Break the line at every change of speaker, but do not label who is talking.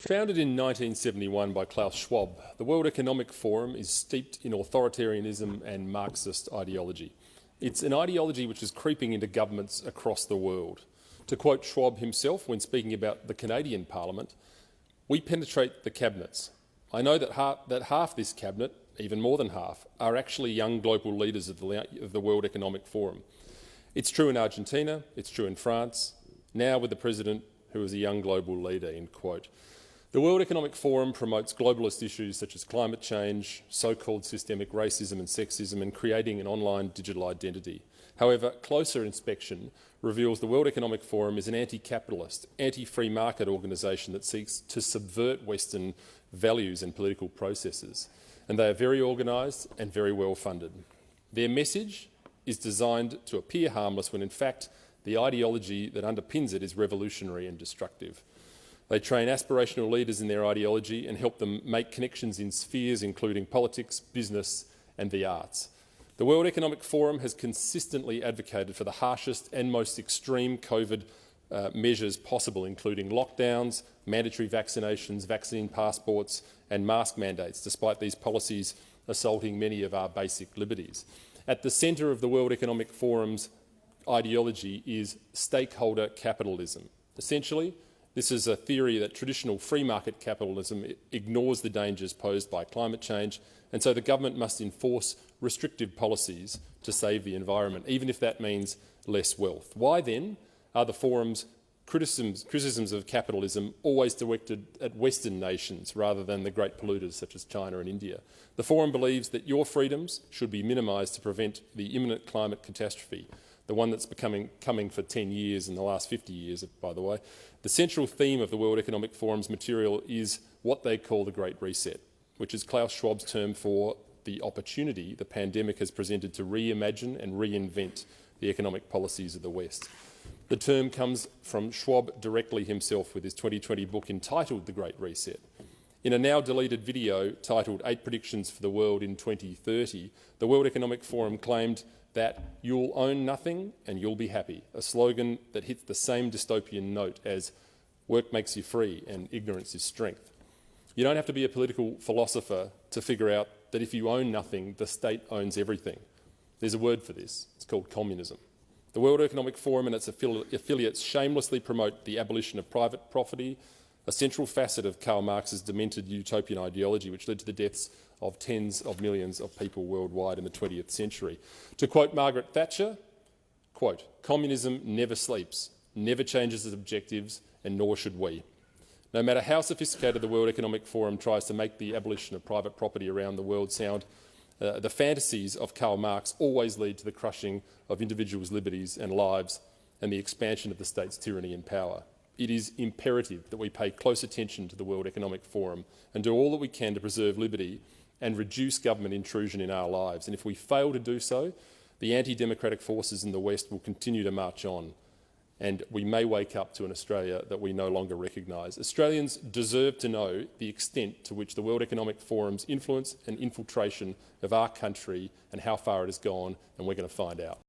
Founded in 1971 by Klaus Schwab, the World Economic Forum is steeped in authoritarianism and Marxist ideology. It's an ideology which is creeping into governments across the world. To quote Schwab himself when speaking about the Canadian Parliament, "We penetrate the cabinets. I know that half this cabinet, even more than half, are actually young global leaders of the World Economic Forum. It's true in Argentina, it's true in France, now with the president who is a young global leader," end quote. The World Economic Forum promotes globalist issues such as climate change, so-called systemic racism and sexism, and creating an online digital identity. However, closer inspection reveals the World Economic Forum is an anti-capitalist, anti-free market organisation that seeks to subvert Western values and political processes. And they are very organised and very well funded. Their message is designed to appear harmless when in fact the ideology that underpins it is revolutionary and destructive. They train aspirational leaders in their ideology and help them make connections in spheres including politics, business and the arts. The World Economic Forum has consistently advocated for the harshest and most extreme COVID measures possible, including lockdowns, mandatory vaccinations, vaccine passports and mask mandates, despite these policies assaulting many of our basic liberties. At the centre of the World Economic Forum's ideology is stakeholder capitalism. Essentially, this is a theory that traditional free market capitalism ignores the dangers posed by climate change, and so the government must enforce restrictive policies to save the environment, even if that means less wealth. Why then are the forum's criticisms of capitalism always directed at Western nations rather than the great polluters such as China and India? The forum believes that your freedoms should be minimised to prevent the imminent climate catastrophe, the one that's coming for 10 years in the last 50 years, by the way. The central theme of the World Economic Forum's material is what they call the Great Reset, which is Klaus Schwab's term for the opportunity the pandemic has presented to reimagine and reinvent the economic policies of the West. The term comes from Schwab directly himself with his 2020 book entitled The Great Reset. In a now-deleted video titled 8 Predictions for the World in 2030, the World Economic Forum claimed that "you'll own nothing and you'll be happy," a slogan that hits the same dystopian note as "work makes you free and ignorance is strength." You don't have to be a political philosopher to figure out that if you own nothing, the state owns everything. There's a word for this. It's called communism. The World Economic Forum and its affiliates shamelessly promote the abolition of private property, a central facet of Karl Marx's demented utopian ideology which led to the deaths of tens of millions of people worldwide in the 20th century. To quote Margaret Thatcher, quote, "Communism never sleeps, never changes its objectives, and nor should we." No matter how sophisticated the World Economic Forum tries to make the abolition of private property around the world sound, the fantasies of Karl Marx always lead to the crushing of individuals' liberties and lives and the expansion of the state's tyranny and power. It is imperative that we pay close attention to the World Economic Forum and do all that we can to preserve liberty and reduce government intrusion in our lives. And if we fail to do so, the anti-democratic forces in the West will continue to march on, and we may wake up to an Australia that we no longer recognise. Australians deserve to know the extent to which the World Economic Forum's influence and infiltration of our country and how far it has gone, and we're going to find out.